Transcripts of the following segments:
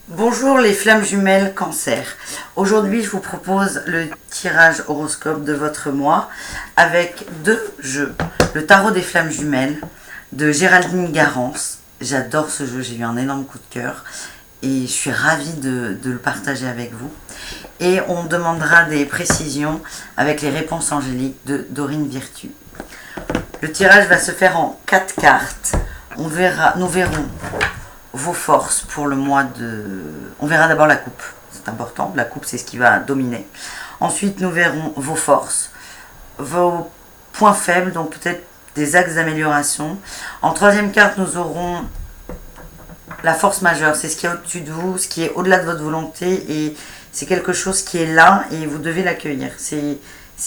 Bonjour les flammes jumelles Cancer. Aujourd'hui je vous propose le tirage horoscope de votre mois avec deux jeux. Le tarot des flammes jumelles de Géraldine Garance. J'adore ce jeu, j'ai eu un énorme coup de cœur et je suis ravie de le partager avec vous. Et on demandera des précisions avec les réponses angéliques de Dorine Virtue. Le tirage va se faire en 4 cartes. Nous verrons vos forces pour le mois de... On verra d'abord la coupe, c'est important. La coupe, c'est ce qui va dominer. Ensuite, nous verrons vos forces, vos points faibles, donc peut-être des axes d'amélioration. En troisième carte, nous aurons la force majeure. C'est ce qui est au-dessus de vous, ce qui est au-delà de votre volonté. Et c'est quelque chose qui est là et vous devez l'accueillir. C'est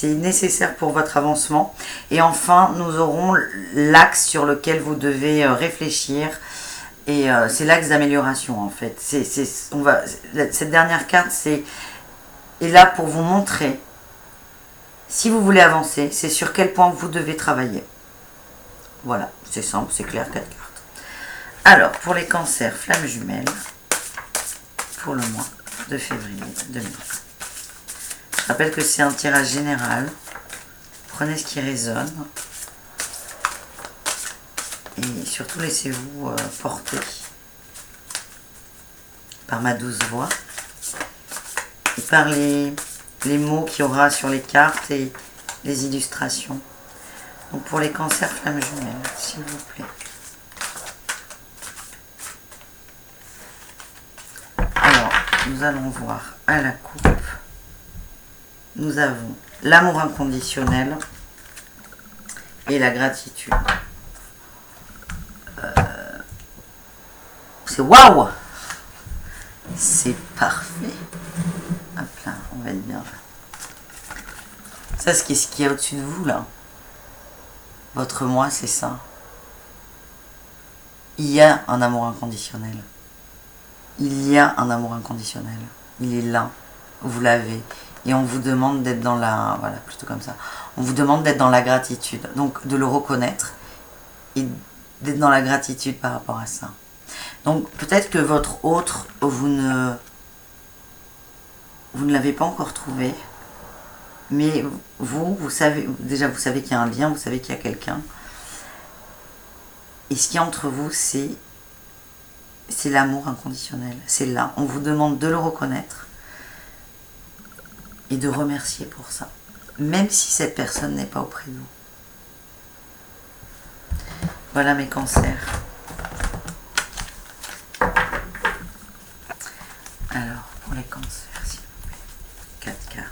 nécessaire pour votre avancement. Et enfin, nous aurons l'axe sur lequel vous devez réfléchir. Et c'est l'axe d'amélioration en fait. Cette dernière carte est là pour vous montrer, si vous voulez avancer, c'est sur quel point vous devez travailler. Voilà, c'est simple, c'est clair, 4 cartes. Alors, pour les cancers, flammes jumelles, pour le mois de février 2020. Je rappelle que c'est un tirage général. Prenez ce qui résonne. Et surtout, laissez-vous porter par ma douce voix et par les mots qu'il y aura sur les cartes et les illustrations. Donc pour les cancers flammes jumelles, s'il vous plaît. Alors, nous allons voir à la coupe. Nous avons l'amour inconditionnel et la gratitude. C'est waouh! C'est parfait. Hop là, on va être bien là. Ça, c'est ce qu'il y a au-dessus de vous là. Votre moi, c'est ça. Il y a un amour inconditionnel. Il y a un amour inconditionnel. Il est là. Vous l'avez. Et on vous demande d'être dans la... Voilà, plutôt comme ça. On vous demande d'être dans la gratitude. Donc, de le reconnaître et d'être dans la gratitude par rapport à ça. Donc peut-être que votre autre, vous ne l'avez pas encore trouvé, mais vous savez, déjà vous savez qu'il y a un lien, vous savez qu'il y a quelqu'un. Et ce qui est entre vous, c'est l'amour inconditionnel. C'est là. On vous demande de le reconnaître et de remercier pour ça, même si cette personne n'est pas auprès de vous. Voilà mes cancers. Alors, pour les cancers, s'il vous plaît, 4 cartes.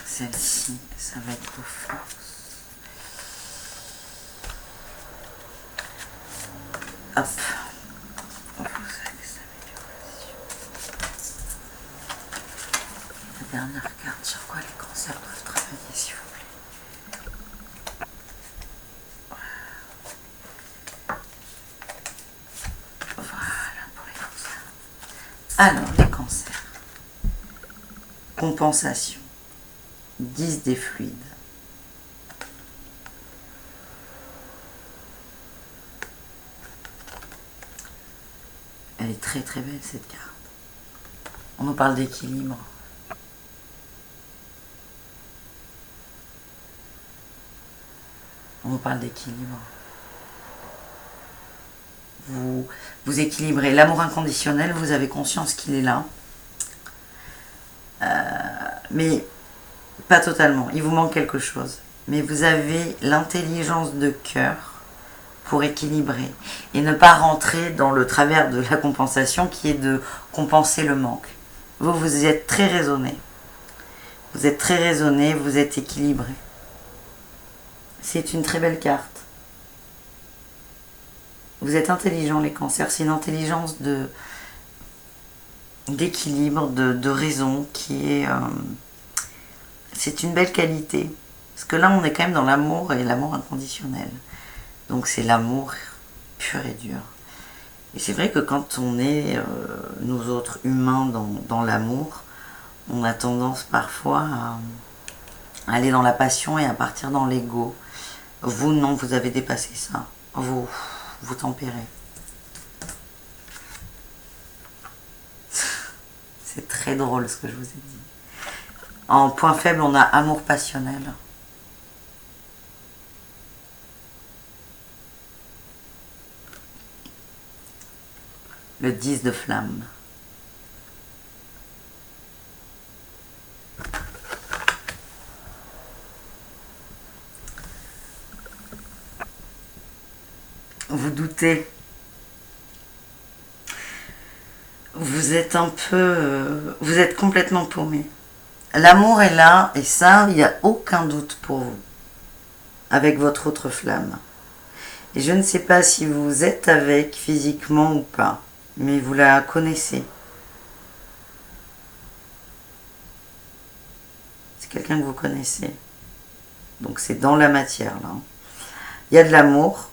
Celle-ci, ça va être vos forces. Hop. Vos axes d'amélioration. La dernière carte, sur quoi les cancers doivent travailler, s'il vous plaît. Voilà pour les cancers. Alors, les cancers. Compensation. 10 des fluides. Elle est très très belle cette carte. On nous parle d'équilibre. On nous parle d'équilibre. Vous équilibrez l'amour inconditionnel, vous avez conscience qu'il est là. Mais pas totalement, il vous manque quelque chose. Mais vous avez l'intelligence de cœur pour équilibrer et ne pas rentrer dans le travers de la compensation qui est de compenser le manque. Vous êtes très raisonné. Vous êtes très raisonné, vous êtes équilibré. C'est une très belle carte. Vous êtes intelligent les cancers, c'est une intelligence d'équilibre, de raison qui est... c'est une belle qualité. Parce que là on est quand même dans l'amour et l'amour inconditionnel. Donc c'est l'amour pur et dur. Et c'est vrai que quand on est, nous autres humains, dans l'amour, on a tendance parfois à aller dans la passion et à partir dans l'ego. Vous non, vous avez dépassé ça. Vous tempérez. très drôle ce que je vous ai dit. En point faible, on a amour passionnel. Le 10 de flamme. Vous doutez. Vous êtes un peu... vous êtes complètement paumé. L'amour est là, et ça, il n'y a aucun doute pour vous. Avec votre autre flamme. Et je ne sais pas si vous êtes avec physiquement ou pas, mais vous la connaissez. C'est quelqu'un que vous connaissez. Donc c'est dans la matière, là. Il y a de l'amour,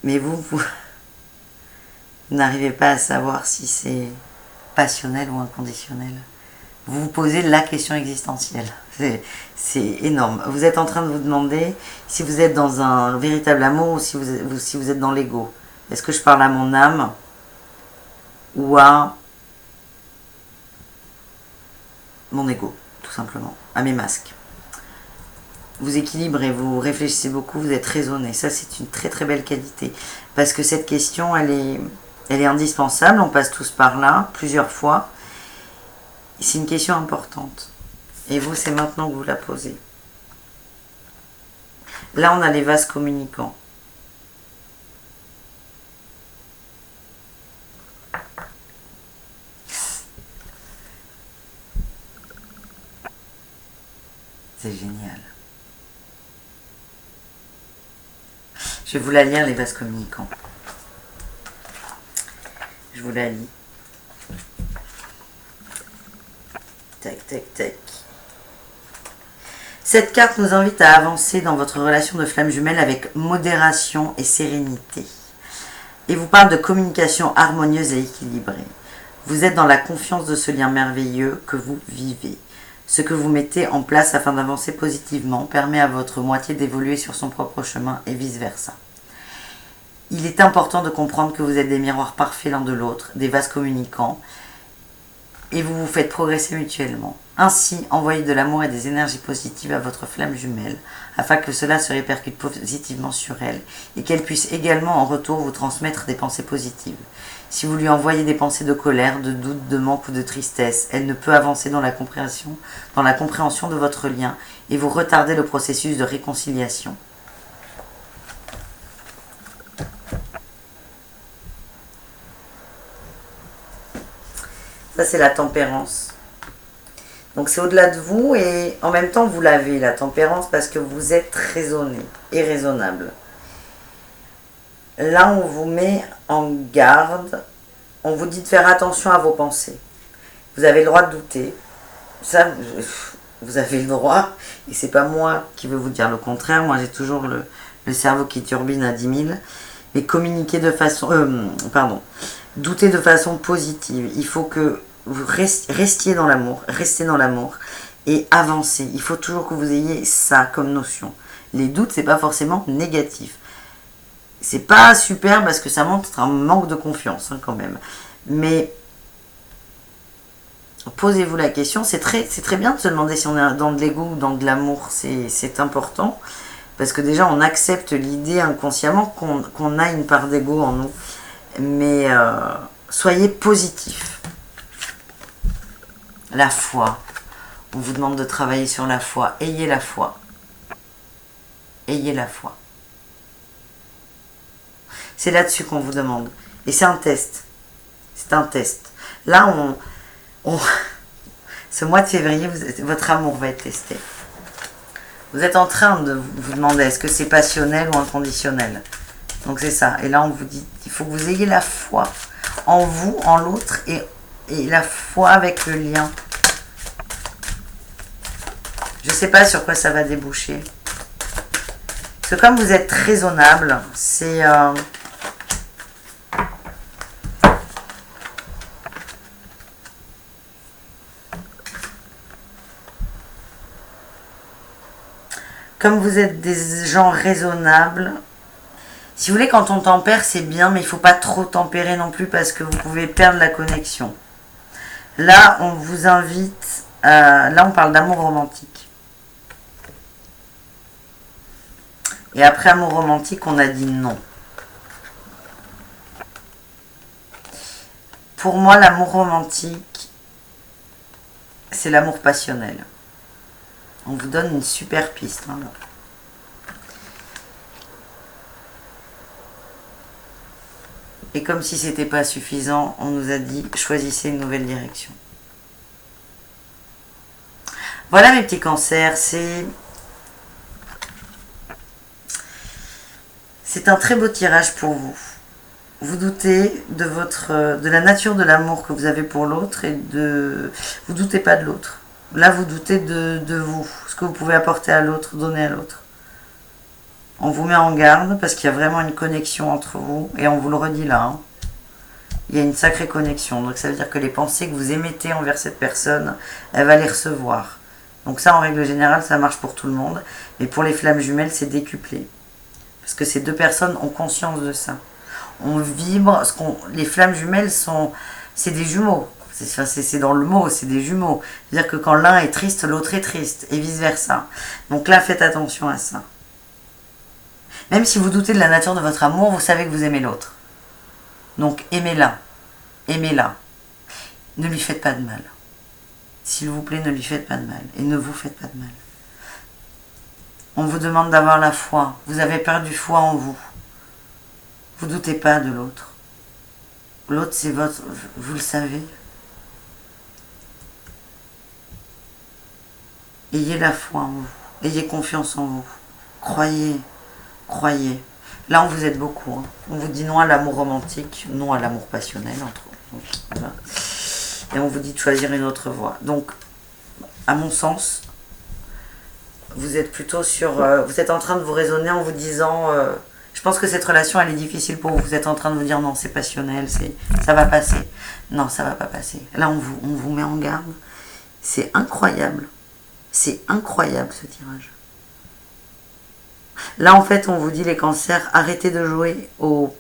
mais vous n'arrivez pas à savoir si c'est passionnel ou inconditionnel. Vous vous posez la question existentielle. C'est énorme. Vous êtes en train de vous demander si vous êtes dans un véritable amour ou si vous êtes dans l'ego. Est-ce que je parle à mon âme ou à mon ego, tout simplement, à mes masques. Vous équilibrez, vous réfléchissez beaucoup, vous êtes raisonné. Ça, c'est une très très belle qualité. Parce que cette question, elle est indispensable. On passe tous par là, plusieurs fois. C'est une question importante. Et vous, c'est maintenant que vous la posez. Là, on a les vases communicants. C'est génial. Je vais vous la lire, les vases communicants. Je vous la lis. Tac, tac, tac. Cette carte nous invite à avancer dans votre relation de flamme jumelle avec modération et sérénité. Et vous parle de communication harmonieuse et équilibrée. Vous êtes dans la confiance de ce lien merveilleux que vous vivez. Ce que vous mettez en place afin d'avancer positivement permet à votre moitié d'évoluer sur son propre chemin et vice-versa. Il est important de comprendre que vous êtes des miroirs parfaits l'un de l'autre, des vases communicants, et vous vous faites progresser mutuellement. Ainsi, envoyez de l'amour et des énergies positives à votre flamme jumelle, afin que cela se répercute positivement sur elle, et qu'elle puisse également en retour vous transmettre des pensées positives. Si vous lui envoyez des pensées de colère, de doute, de manque ou de tristesse, elle ne peut avancer dans la compréhension de votre lien, et vous retardez le processus de réconciliation. Ça, c'est la tempérance. Donc, c'est au-delà de vous et en même temps, vous l'avez, la tempérance, parce que vous êtes raisonné et raisonnable. Là, on vous met en garde. On vous dit de faire attention à vos pensées. Vous avez le droit de douter. Ça, vous avez le droit. Et c'est pas moi qui veux vous dire le contraire. Moi, j'ai toujours le cerveau qui turbine à 10 000. Mais communiquer de façon... douter de façon positive. Il faut que vous restiez dans l'amour, restez dans l'amour et avancez. Il faut toujours que vous ayez ça comme notion. Les doutes, c'est pas forcément négatif. C'est pas super parce que ça montre un manque de confiance quand même. Mais posez-vous la question. C'est très bien de se demander si on est dans de l'ego ou dans de l'amour. C'est important. Parce que déjà, on accepte l'idée inconsciemment qu'on a une part d'ego en nous. Mais soyez positif. La foi. On vous demande de travailler sur la foi. Ayez la foi. Ayez la foi. C'est là-dessus qu'on vous demande. Et c'est un test. C'est un test. Là, ce mois de février, votre amour va être testé. Vous êtes en train de vous demander est-ce que c'est passionnel ou inconditionnel. Donc c'est ça. Et là, on vous dit il faut que vous ayez la foi en vous, en l'autre et la foi avec le lien. Je ne sais pas sur quoi ça va déboucher. Parce que comme vous êtes raisonnable, c'est... Comme vous êtes des gens raisonnables, si vous voulez, quand on tempère, c'est bien, mais il ne faut pas trop tempérer non plus parce que vous pouvez perdre la connexion. Là, on vous invite... là, on parle d'amour romantique. Et après amour romantique, on a dit non. Pour moi, l'amour romantique, c'est l'amour passionnel. On vous donne une super piste. Hein. Et comme si c'était pas suffisant, on nous a dit choisissez une nouvelle direction. Voilà mes petits cancers, c'est un très beau tirage pour vous. Vous doutez de la nature de l'amour que vous avez pour l'autre et vous doutez pas de l'autre. Là, vous doutez de vous, ce que vous pouvez apporter à l'autre, donner à l'autre. On vous met en garde parce qu'il y a vraiment une connexion entre vous et on vous le redit là. Hein. Il y a une sacrée connexion. Donc ça veut dire que les pensées que vous émettez envers cette personne, elle va les recevoir. Donc ça, en règle générale, ça marche pour tout le monde. Mais pour les flammes jumelles, c'est décuplé. Parce que ces deux personnes ont conscience de ça. On vibre, les flammes jumelles c'est des jumeaux. C'est dans le mot, c'est des jumeaux. C'est-à-dire que quand l'un est triste, l'autre est triste. Et vice-versa. Donc là, faites attention à ça. Même si vous doutez de la nature de votre amour, vous savez que vous aimez l'autre. Donc aimez-la. Aimez-la. Ne lui faites pas de mal. S'il vous plaît, ne lui faites pas de mal. Et ne vous faites pas de mal. On vous demande d'avoir la foi. Vous avez perdu foi en vous. Vous ne doutez pas de l'autre. L'autre, c'est votre... Vous le savez. Ayez la foi en vous. Ayez confiance en vous. Croyez. Croyez. Là, on vous aide beaucoup. Hein. On vous dit non à l'amour romantique, non à l'amour passionnel, entre autres. Voilà. Et on vous dit de choisir une autre voie. Donc, à mon sens, vous êtes plutôt sur... vous êtes en train de vous raisonner en vous disant... je pense que cette relation, elle est difficile pour vous. Vous êtes en train de vous dire non, c'est passionnel, ça va passer. Non, ça va pas passer. Là, on vous met en garde. C'est incroyable. C'est incroyable, ce tirage. Là, en fait, on vous dit les cancers, arrêtez de jouer au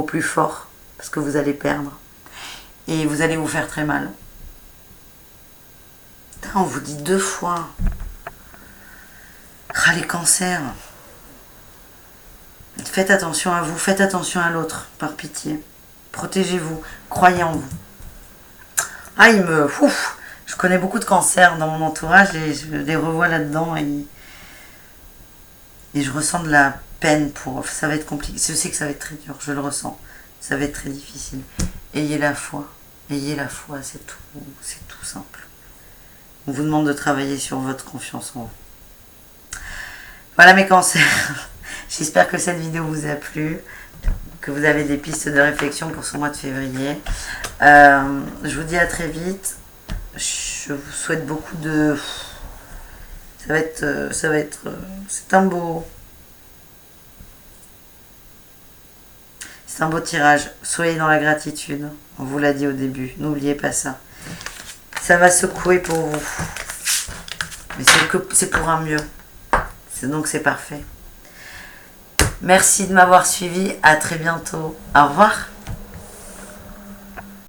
plus fort, parce que vous allez perdre. Et vous allez vous faire très mal. On vous dit 2 fois. Ah, les cancers. Faites attention à vous, faites attention à l'autre, par pitié. Protégez-vous, croyez en vous. Ah, je connais beaucoup de cancers dans mon entourage et je les revois là-dedans et je ressens de la peine pour... Ça va être compliqué. Je sais que ça va être très dur, je le ressens. Ça va être très difficile. Ayez la foi. Ayez la foi, c'est tout simple. On vous demande de travailler sur votre confiance en vous. Voilà mes cancers. J'espère que cette vidéo vous a plu, que vous avez des pistes de réflexion pour ce mois de février. Je vous dis à très vite. Je vous souhaite beaucoup de... c'est un beau tirage. Soyez dans la gratitude. On vous l'a dit au début. N'oubliez pas ça. Ça va secouer pour vous. Mais c'est pour un mieux. Donc c'est parfait. Merci de m'avoir suivi. À très bientôt. Au revoir.